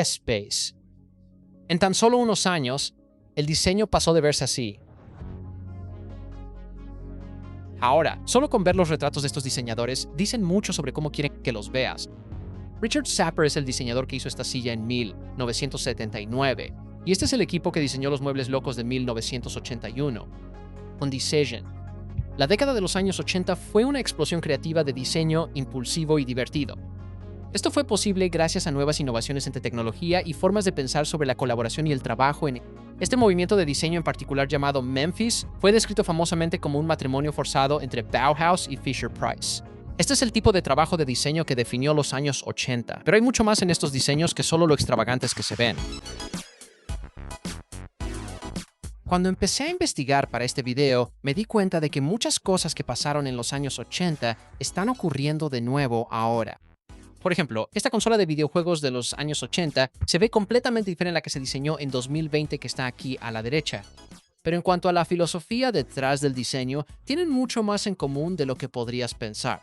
Espace. En tan solo unos años, el diseño pasó de verse así. Ahora, solo con ver los retratos de estos diseñadores, dicen mucho sobre cómo quieren que los veas. Richard Sapper es el diseñador que hizo esta silla en 1979, y este es el equipo que diseñó los muebles locos de 1981, con Decision. La década de los años 80 fue una explosión creativa de diseño impulsivo y divertido. Esto fue posible gracias a nuevas innovaciones entre tecnología y formas de pensar sobre la colaboración y el trabajo en este movimiento de diseño en particular llamado Memphis fue descrito famosamente como un matrimonio forzado entre Bauhaus y Fisher-Price. Este es el tipo de trabajo de diseño que definió los años 80, pero hay mucho más en estos diseños que solo lo extravagantes que se ven. Cuando empecé a investigar para este video, me di cuenta de que muchas cosas que pasaron en los años 80 están ocurriendo de nuevo ahora. Por ejemplo, esta consola de videojuegos de los años 80 se ve completamente diferente a la que se diseñó en 2020 que está aquí a la derecha. Pero en cuanto a la filosofía detrás del diseño, tienen mucho más en común de lo que podrías pensar.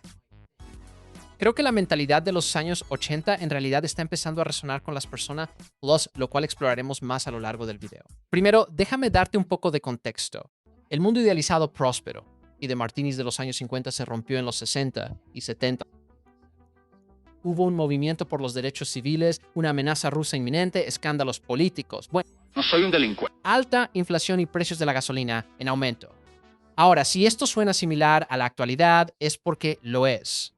Creo que la mentalidad de los años 80 en realidad está empezando a resonar con las personas, lo cual exploraremos más a lo largo del video. Primero, déjame darte un poco de contexto. El mundo idealizado próspero y de martinis de los años 50 se rompió en los 60 y 70. Hubo un movimiento por los derechos civiles, una amenaza rusa inminente, escándalos políticos. Bueno, No soy un delincuente. alta inflación y precios de la gasolina en aumento. Ahora, si esto suena similar a la actualidad, es porque lo es.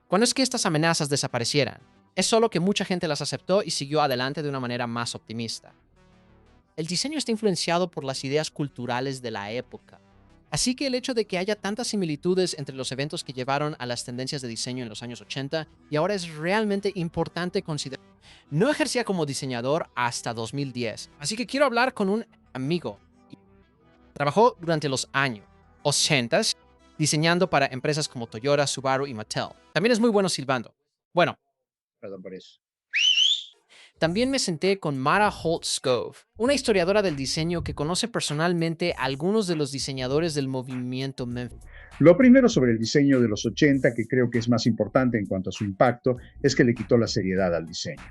¿Cuándo es que estas amenazas desaparecieran? Es solo que mucha gente las aceptó y siguió adelante de una manera más optimista. El diseño está influenciado por las ideas culturales de la época. Así que el hecho de que haya tantas similitudes entre los eventos que llevaron a las tendencias de diseño en los años 80 y ahora es realmente importante considerar. No ejercía como diseñador hasta 2010, así que quiero hablar con un amigo. Trabajó durante los años 80 diseñando para empresas como Toyota, Subaru y Mattel. También es muy bueno silbando. Bueno, Perdón por eso. también me senté con Mara Holt Scove, una historiadora del diseño que conoce personalmente a algunos de los diseñadores del movimiento Memphis. Lo primero sobre el diseño de los 80, que creo que es más importante en cuanto a su impacto, es que le quitó la seriedad al diseño.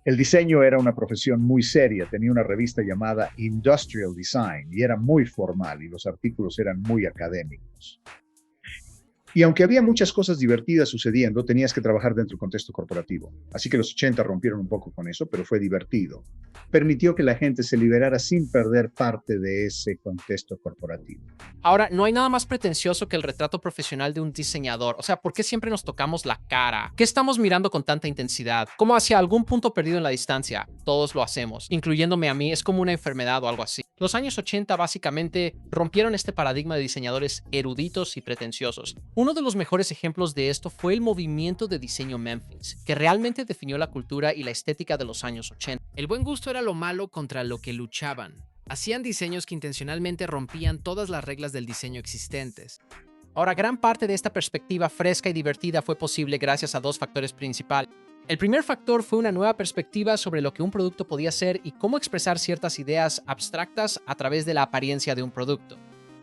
El diseño era una profesión muy seria, tenía una revista llamada Industrial Design y era muy formal y los artículos eran muy académicos. Y aunque había muchas cosas divertidas sucediendo, tenías que trabajar dentro del contexto corporativo. Así que los 80 rompieron un poco con eso, pero fue divertido. Permitió que la gente se liberara sin perder parte de ese contexto corporativo. Ahora, no hay nada más pretencioso que el retrato profesional de un diseñador. O sea, ¿por qué siempre nos tocamos la cara? ¿Qué estamos mirando con tanta intensidad? Como hacia algún punto perdido en la distancia. Todos lo hacemos, incluyéndome a mí. Es como una enfermedad o algo así. Los años 80 básicamente rompieron este paradigma de diseñadores eruditos y pretenciosos. Uno de los mejores ejemplos de esto fue el movimiento de diseño Memphis, que realmente definió la cultura y la estética de los años 80. El buen gusto era lo malo contra lo que luchaban. Hacían diseños que intencionalmente rompían todas las reglas del diseño existentes. Ahora, gran parte de esta perspectiva fresca y divertida fue posible gracias a dos factores principales. El primer factor fue una nueva perspectiva sobre lo que un producto podía ser y cómo expresar ciertas ideas abstractas a través de la apariencia de un producto.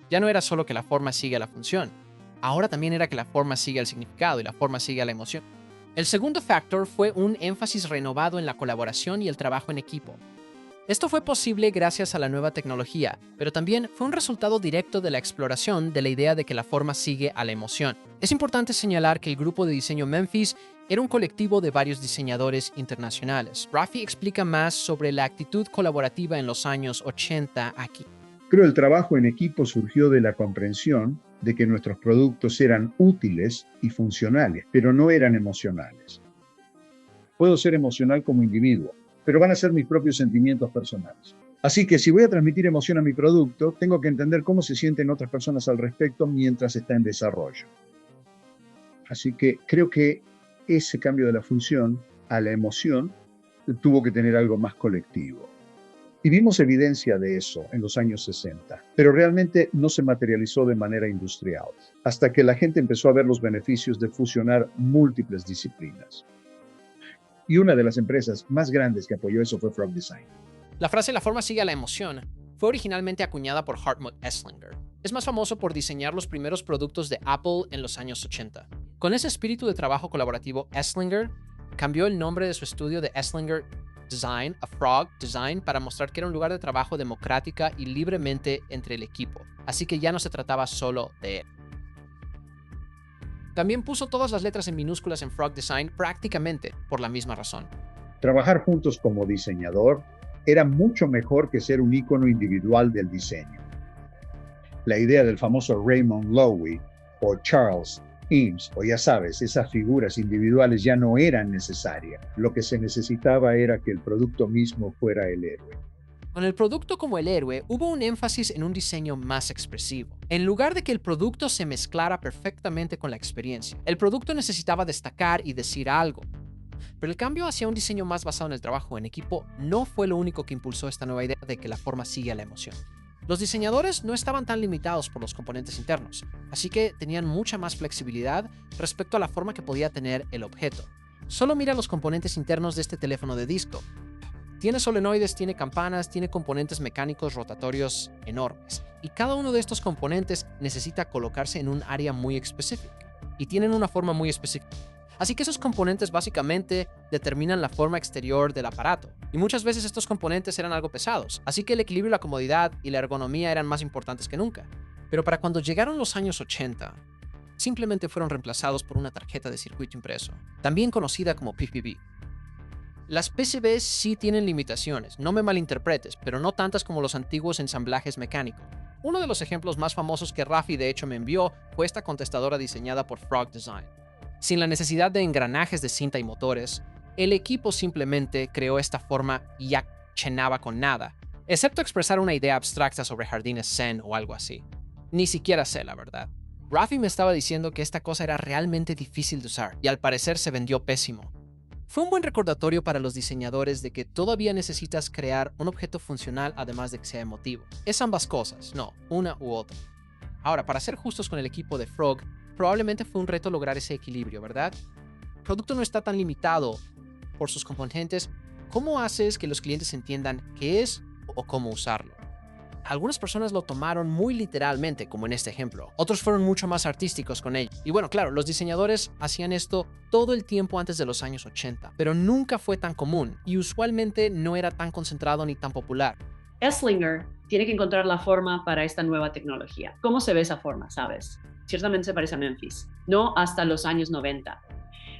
Ya no era solo que la forma sigue a la función, ahora también era que la forma sigue al significado y la forma sigue a la emoción. El segundo factor fue un énfasis renovado en la colaboración y el trabajo en equipo. Esto fue posible gracias a la nueva tecnología, pero también fue un resultado directo de la exploración de la idea de que la forma sigue a la emoción. Es importante señalar que el grupo de diseño Memphis era un colectivo de varios diseñadores internacionales. Rafi explica más sobre la actitud colaborativa en los años 80 aquí. Creo el trabajo en equipo surgió de la comprensión de que nuestros productos eran útiles y funcionales, pero no eran emocionales. Puedo ser emocional como individuo, pero van a ser mis propios sentimientos personales. Así que si voy a transmitir emoción a mi producto, tengo que entender cómo se sienten otras personas al respecto mientras está en desarrollo. Así que creo que ese cambio de la función a la emoción tuvo que tener algo más colectivo. Y vimos evidencia de eso en los años 60, pero realmente no se materializó de manera industrial, hasta que la gente empezó a ver los beneficios de fusionar múltiples disciplinas. Y una de las empresas más grandes que apoyó eso fue Frog Design. La frase "la forma sigue a la emoción" fue originalmente acuñada por Hartmut Esslinger. Es más famoso por diseñar los primeros productos de Apple en los años 80. Con ese espíritu de trabajo colaborativo, Esslinger cambió el nombre de su estudio de Esslinger Design a Frog Design para mostrar que era un lugar de trabajo democrática y libremente entre el equipo, así que ya no se trataba solo de él. También puso todas las letras en minúsculas en Frog Design prácticamente por la misma razón. Trabajar juntos como diseñador era mucho mejor que ser un ícono individual del diseño. La idea del famoso Raymond Loewy o Charles Eames, o ya sabes, esas figuras individuales ya no eran necesarias. Lo que se necesitaba era que el producto mismo fuera el héroe. Con el producto como el héroe, hubo un énfasis en un diseño más expresivo. En lugar de que el producto se mezclara perfectamente con la experiencia, el producto necesitaba destacar y decir algo. Pero el cambio hacia un diseño más basado en el trabajo en equipo no fue lo único que impulsó esta nueva idea de que la forma sigue a la emoción. Los diseñadores no estaban tan limitados por los componentes internos, así que tenían mucha más flexibilidad respecto a la forma que podía tener el objeto. Solo mira los componentes internos de este teléfono de disco. Tiene solenoides, tiene campanas, tiene componentes mecánicos rotatorios enormes, y cada uno de estos componentes necesita colocarse en un área muy específica, y tienen una forma muy específica. Así que esos componentes básicamente determinan la forma exterior del aparato. Y muchas veces estos componentes eran algo pesados, así que el equilibrio, la comodidad y la ergonomía eran más importantes que nunca. Pero para cuando llegaron los años 80, simplemente fueron reemplazados por una tarjeta de circuito impreso, también conocida como PCB. Las PCBs sí tienen limitaciones, no me malinterpretes, pero no tantas como los antiguos ensamblajes mecánicos. Uno de los ejemplos más famosos que Rafi de hecho me envió fue esta contestadora diseñada por Frog Design. Sin la necesidad de engranajes de cinta y motores, el equipo simplemente creó esta forma y ya llenaba con nada, excepto expresar una idea abstracta sobre jardines zen o algo así. Ni siquiera sé, la verdad. Rafi me estaba diciendo que esta cosa era realmente difícil de usar y al parecer se vendió pésimo. Fue un buen recordatorio para los diseñadores de que todavía necesitas crear un objeto funcional además de que sea emotivo. Es ambas cosas, no, una u otra. Ahora, para ser justos con el equipo de Frog, probablemente fue un reto lograr ese equilibrio, ¿verdad? El producto no está tan limitado por sus componentes. ¿Cómo haces que los clientes entiendan qué es o cómo usarlo? Algunas personas lo tomaron muy literalmente, como en este ejemplo. Otros fueron mucho más artísticos con ello. Y bueno, claro, los diseñadores hacían esto todo el tiempo antes de los años 80, pero nunca fue tan común y usualmente no era tan concentrado ni tan popular. Esslinger tiene que encontrar la forma para esta nueva tecnología. ¿Cómo se ve esa forma, sabes? Ciertamente se parece a Memphis. No hasta los años 90.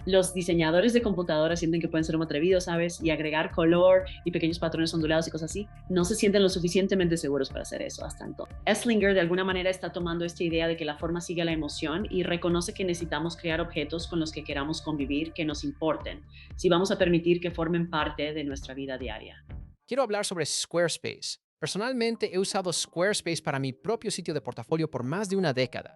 Los diseñadores de computadoras sienten que pueden ser muy atrevidos, ¿sabes? Y agregar color y pequeños patrones ondulados y cosas así. No se sienten lo suficientemente seguros para hacer eso hasta entonces. Esslinger de alguna manera está tomando esta idea de que la forma sigue la emoción y reconoce que necesitamos crear objetos con los que queramos convivir, que nos importen, si vamos a permitir que formen parte de nuestra vida diaria. Quiero hablar sobre Squarespace. Personalmente he usado Squarespace para mi propio sitio de portafolio por más de una década.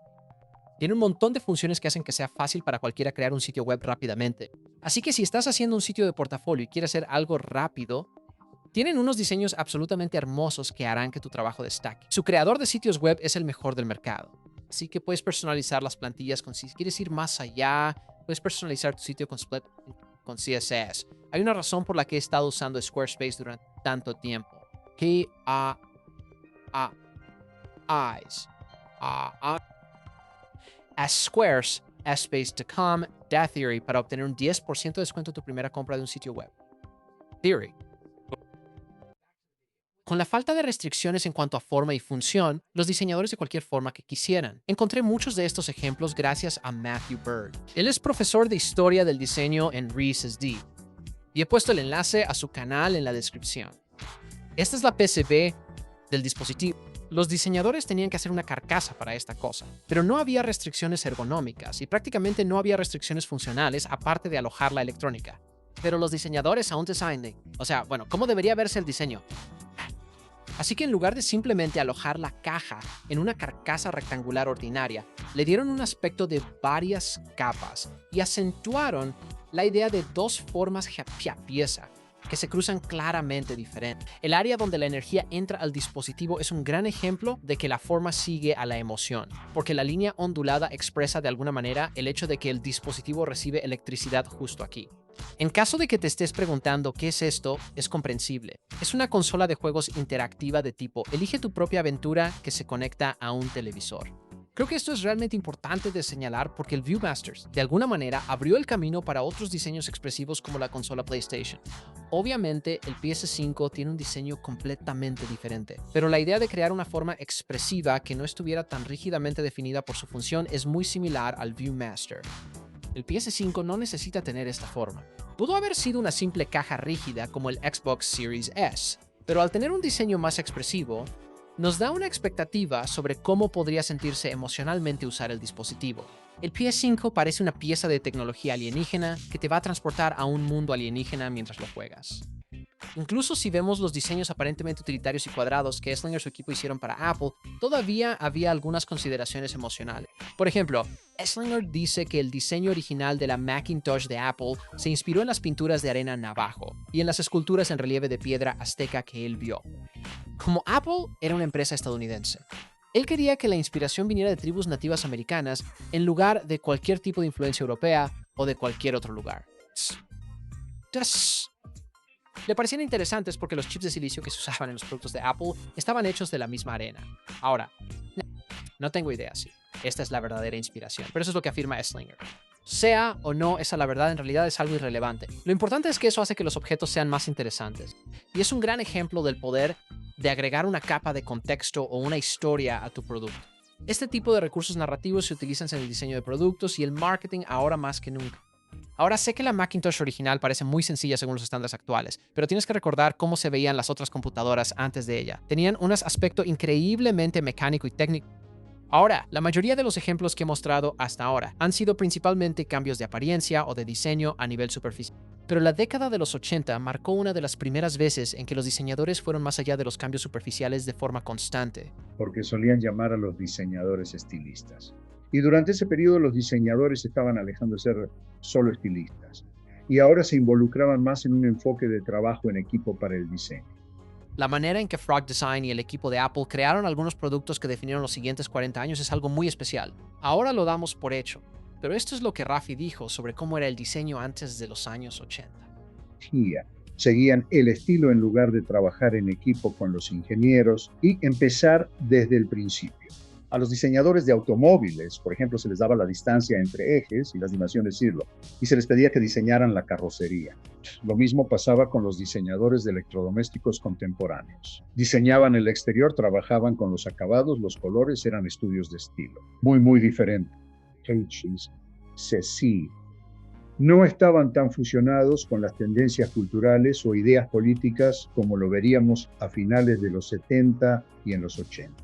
Tiene un montón de funciones que hacen que sea fácil para cualquiera crear un sitio web rápidamente. Así que si estás haciendo un sitio de portafolio y quieres hacer algo rápido, tienen unos diseños absolutamente hermosos que harán que tu trabajo destaque. Su creador de sitios web es el mejor del mercado. Así que puedes personalizar las plantillas si quieres ir más allá, puedes personalizar tu sitio con CSS. Hay una razón por la que he estado usando Squarespace durante tanto tiempo. Squarespace.com/Theory para obtener un 10% de descuento en tu primera compra de un sitio web. Theory. Con la falta de restricciones en cuanto a forma y función, los diseñadores de cualquier forma que quisieran. Encontré muchos de estos ejemplos gracias a Matthew Bird. Él es profesor de historia del diseño en RISD y he puesto el enlace a su canal en la descripción. Esta es la PCB del dispositivo. Los diseñadores tenían que hacer una carcasa para esta cosa, pero no había restricciones ergonómicas y prácticamente no había restricciones funcionales aparte de alojar la electrónica. Pero los diseñadores aún designen. ¿Cómo debería verse el diseño? Así que en lugar de simplemente alojar la caja en una carcasa rectangular ordinaria, le dieron un aspecto de varias capas y acentuaron la idea de dos formas pieza que se cruzan claramente diferentes. El área donde la energía entra al dispositivo es un gran ejemplo de que la forma sigue a la emoción, porque la línea ondulada expresa de alguna manera el hecho de que el dispositivo recibe electricidad justo aquí. En caso de que te estés preguntando qué es esto, es comprensible. Es una consola de juegos interactiva de tipo elige tu propia aventura que se conecta a un televisor. Creo que esto es realmente importante de señalar porque el Viewmaster, de alguna manera, abrió el camino para otros diseños expresivos como la consola PlayStation. Obviamente, el PS5 tiene un diseño completamente diferente, pero la idea de crear una forma expresiva que no estuviera tan rígidamente definida por su función es muy similar al Viewmaster. El PS5 no necesita tener esta forma. Pudo haber sido una simple caja rígida como el Xbox Series S, pero al tener un diseño más expresivo, nos da una expectativa sobre cómo podría sentirse emocionalmente usar el dispositivo. El PS5 parece una pieza de tecnología alienígena que te va a transportar a un mundo alienígena mientras lo juegas. Incluso si vemos los diseños aparentemente utilitarios y cuadrados que Eslinger y su equipo hicieron para Apple, todavía había algunas consideraciones emocionales. Por ejemplo, Eslinger dice que el diseño original de la Macintosh de Apple se inspiró en las pinturas de arena navajo y en las esculturas en relieve de piedra azteca que él vio. Como Apple era una empresa estadounidense, él quería que la inspiración viniera de tribus nativas americanas en lugar de cualquier tipo de influencia europea o de cualquier otro lugar. Le parecían interesantes porque los chips de silicio que se usaban en los productos de Apple estaban hechos de la misma arena. Ahora, no tengo idea si esta es la verdadera inspiración, pero eso es lo que afirma Eslinger. Sea o no esa la verdad, en realidad es algo irrelevante. Lo importante es que eso hace que los objetos sean más interesantes. Y es un gran ejemplo del poder de agregar una capa de contexto o una historia a tu producto. Este tipo de recursos narrativos se utilizan en el diseño de productos y el marketing ahora más que nunca. Ahora sé que la Macintosh original parece muy sencilla según los estándares actuales, pero tienes que recordar cómo se veían las otras computadoras antes de ella. Tenían un aspecto increíblemente mecánico y técnico. Ahora, la mayoría de los ejemplos que he mostrado hasta ahora han sido principalmente cambios de apariencia o de diseño a nivel superficial. Pero la década de los 80 marcó una de las primeras veces en que los diseñadores fueron más allá de los cambios superficiales de forma constante. Porque solían llamar a los diseñadores estilistas. Y durante ese periodo los diseñadores estaban alejando de ser solo estilistas. Y ahora se involucraban más en un enfoque de trabajo en equipo para el diseño. La manera en que Frog Design y el equipo de Apple crearon algunos productos que definieron los siguientes 40 años es algo muy especial. Ahora lo damos por hecho, pero esto es lo que Rafi dijo sobre cómo era el diseño antes de los años 80. Seguían el estilo en lugar de trabajar en equipo con los ingenieros y empezar desde el principio. A los diseñadores de automóviles, por ejemplo, se les daba la distancia entre ejes y las dimensiones siglo, y se les pedía que diseñaran la carrocería. Lo mismo pasaba con los diseñadores de electrodomésticos contemporáneos. Diseñaban el exterior, trabajaban con los acabados, los colores, eran estudios de estilo. Muy diferente. Sí. No estaban tan fusionados con las tendencias culturales o ideas políticas como lo veríamos a finales de los 70 y en los 80.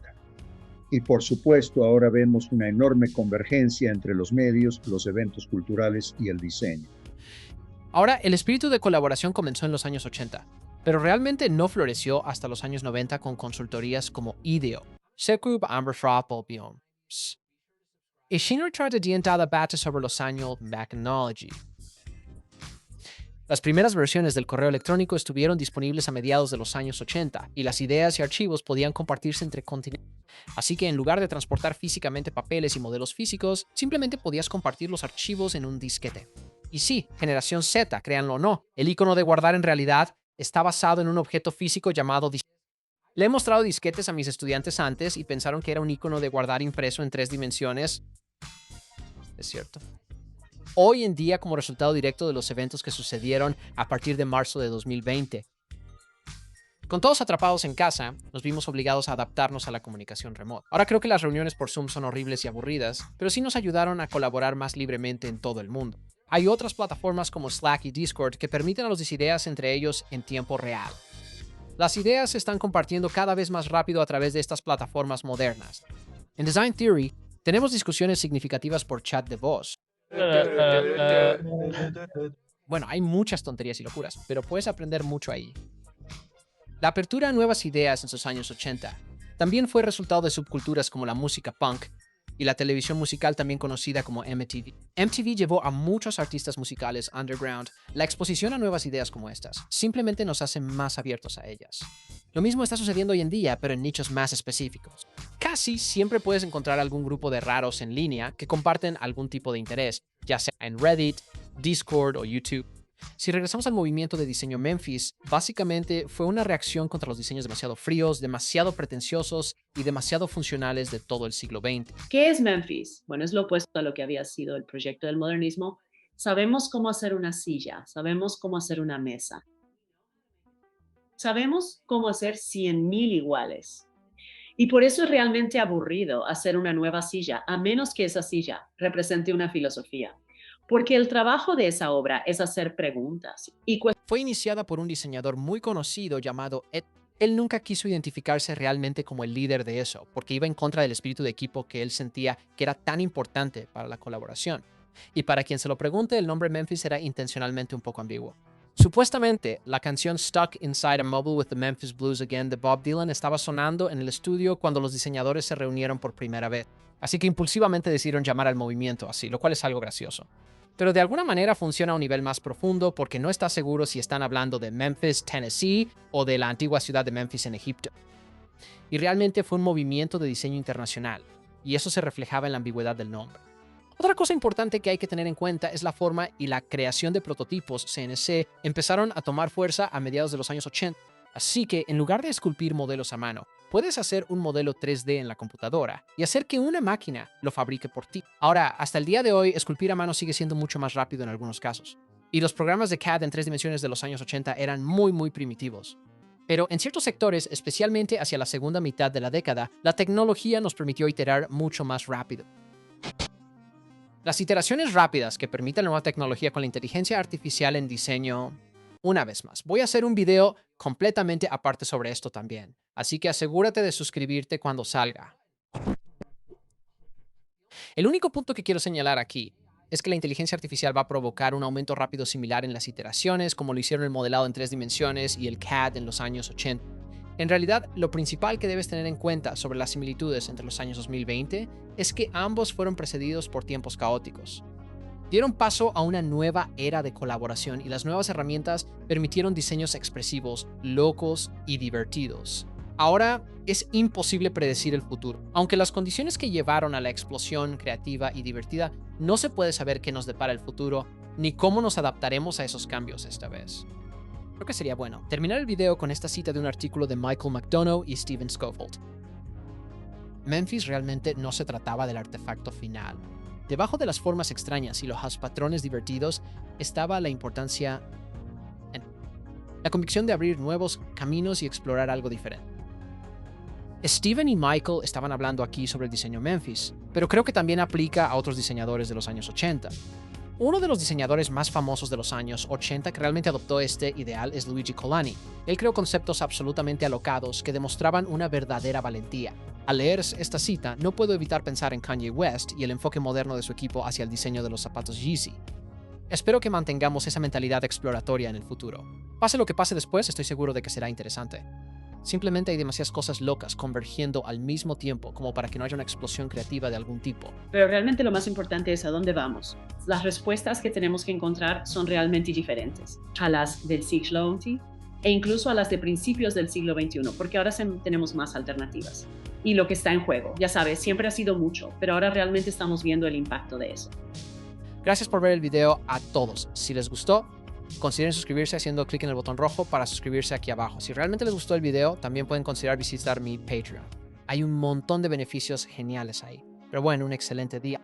Y por supuesto, ahora vemos una enorme convergencia entre los medios, los eventos culturales y el diseño. Ahora, el espíritu de colaboración comenzó en los años 80, pero realmente no floreció hasta los años 90 con consultorías como IDEO, Sekub Amberfra-Polpion. Y Schindler trata de debate sobre los años Machinology. Las primeras versiones del correo electrónico estuvieron disponibles a mediados de los años 80 y las ideas y archivos podían compartirse entre continentes. Así que en lugar de transportar físicamente papeles y modelos físicos, simplemente podías compartir los archivos en un disquete. Y sí, generación Z, créanlo o no, el icono de guardar en realidad está basado en un objeto físico llamado disquete. Le he mostrado disquetes a mis estudiantes antes y pensaron que era un icono de guardar impreso en 3 dimensiones. Es cierto. Hoy en día, como resultado directo de los eventos que sucedieron a partir de marzo de 2020. Con todos atrapados en casa, nos vimos obligados a adaptarnos a la comunicación remota. Ahora creo que las reuniones por Zoom son horribles y aburridas, pero sí nos ayudaron a colaborar más libremente en todo el mundo. Hay otras plataformas como Slack y Discord que permiten a los ideas entre ellos en tiempo real. Las ideas se están compartiendo cada vez más rápido a través de estas plataformas modernas. En Design Theory, tenemos discusiones significativas por chat de voz. Bueno, hay muchas tonterías y locuras, pero puedes aprender mucho ahí. La apertura a nuevas ideas en sus años 80 también fue resultado de subculturas como la música punk y la televisión musical también conocida como MTV. MTV llevó a muchos artistas musicales underground. La exposición a nuevas ideas como estas simplemente nos hace más abiertos a ellas. Lo mismo está sucediendo hoy en día, pero en nichos más específicos. Casi siempre puedes encontrar algún grupo de raros en línea que comparten algún tipo de interés, ya sea en Reddit, Discord o YouTube. Si regresamos al movimiento de diseño Memphis, básicamente fue una reacción contra los diseños demasiado fríos, demasiado pretenciosos y demasiado funcionales de todo el siglo XX. ¿Qué es Memphis? Bueno, es lo opuesto a lo que había sido el proyecto del modernismo. Sabemos cómo hacer una silla, sabemos cómo hacer una mesa, sabemos cómo hacer 100,000 iguales. Y por eso es realmente aburrido hacer una nueva silla, a menos que esa silla represente una filosofía. Porque el trabajo de esa obra es hacer preguntas y Fue iniciada por un diseñador muy conocido llamado Ed. Él nunca quiso identificarse realmente como el líder de eso, porque iba en contra del espíritu de equipo que él sentía que era tan importante para la colaboración. Y para quien se lo pregunte, el nombre Memphis era intencionalmente un poco ambiguo. Supuestamente, la canción Stuck Inside a Mobile with the Memphis Blues Again de Bob Dylan estaba sonando en el estudio cuando los diseñadores se reunieron por primera vez. Así que impulsivamente decidieron llamar al movimiento así, lo cual es algo gracioso. Pero de alguna manera funciona a un nivel más profundo porque no está seguro si están hablando de Memphis, Tennessee o de la antigua ciudad de Memphis en Egipto. Y realmente fue un movimiento de diseño internacional, y eso se reflejaba en la ambigüedad del nombre. Otra cosa importante que hay que tener en cuenta es la forma y la creación de prototipos CNC empezaron a tomar fuerza a mediados de los años 80. Así que en lugar de esculpir modelos a mano, puedes hacer un modelo 3D en la computadora y hacer que una máquina lo fabrique por ti. Ahora, hasta el día de hoy, esculpir a mano sigue siendo mucho más rápido en algunos casos. Y los programas de CAD en 3 dimensiones de los años 80 eran muy primitivos. Pero en ciertos sectores, especialmente hacia la segunda mitad de la década, la tecnología nos permitió iterar mucho más rápido. Las iteraciones rápidas que permiten la nueva tecnología con la inteligencia artificial en diseño. Una vez más, voy a hacer un video completamente aparte sobre esto también, así que asegúrate de suscribirte cuando salga. El único punto que quiero señalar aquí es que la inteligencia artificial va a provocar un aumento rápido similar en las iteraciones, como lo hicieron el modelado en 3 dimensiones y el CAD en los años 80. En realidad, lo principal que debes tener en cuenta sobre las similitudes entre los años 2020 es que ambos fueron precedidos por tiempos caóticos. Dieron paso a una nueva era de colaboración y las nuevas herramientas permitieron diseños expresivos, locos y divertidos. Ahora es imposible predecir el futuro. Aunque las condiciones que llevaron a la explosión creativa y divertida, no se puede saber qué nos depara el futuro ni cómo nos adaptaremos a esos cambios esta vez. Creo que sería bueno terminar el video con esta cita de un artículo de Michael McDonough y Steven Scofield. Memphis realmente no se trataba del artefacto final. Debajo de las formas extrañas y los patrones divertidos estaba la importancia en la convicción de abrir nuevos caminos y explorar algo diferente. Steven y Michael estaban hablando aquí sobre el diseño Memphis, pero creo que también aplica a otros diseñadores de los años 80. Uno de los diseñadores más famosos de los años 80 que realmente adoptó este ideal es Luigi Colani. Él creó conceptos absolutamente alocados que demostraban una verdadera valentía. Al leer esta cita, no puedo evitar pensar en Kanye West y el enfoque moderno de su equipo hacia el diseño de los zapatos Yeezy. Espero que mantengamos esa mentalidad exploratoria en el futuro. Pase lo que pase después, estoy seguro de que será interesante. Simplemente hay demasiadas cosas locas convergiendo al mismo tiempo como para que no haya una explosión creativa de algún tipo. Pero realmente lo más importante es a dónde vamos. Las respuestas que tenemos que encontrar son realmente diferentes a las del siglo XX e incluso a las de principios del siglo XXI, porque ahora tenemos más alternativas. Y lo que está en juego, ya sabes, siempre ha sido mucho, pero ahora realmente estamos viendo el impacto de eso. Gracias por ver el video a todos. Si les gustó, consideren suscribirse haciendo clic en el botón rojo para suscribirse aquí abajo. Si realmente les gustó el video, también pueden considerar visitar mi Patreon. Hay un montón de beneficios geniales ahí. Pero bueno, un excelente día.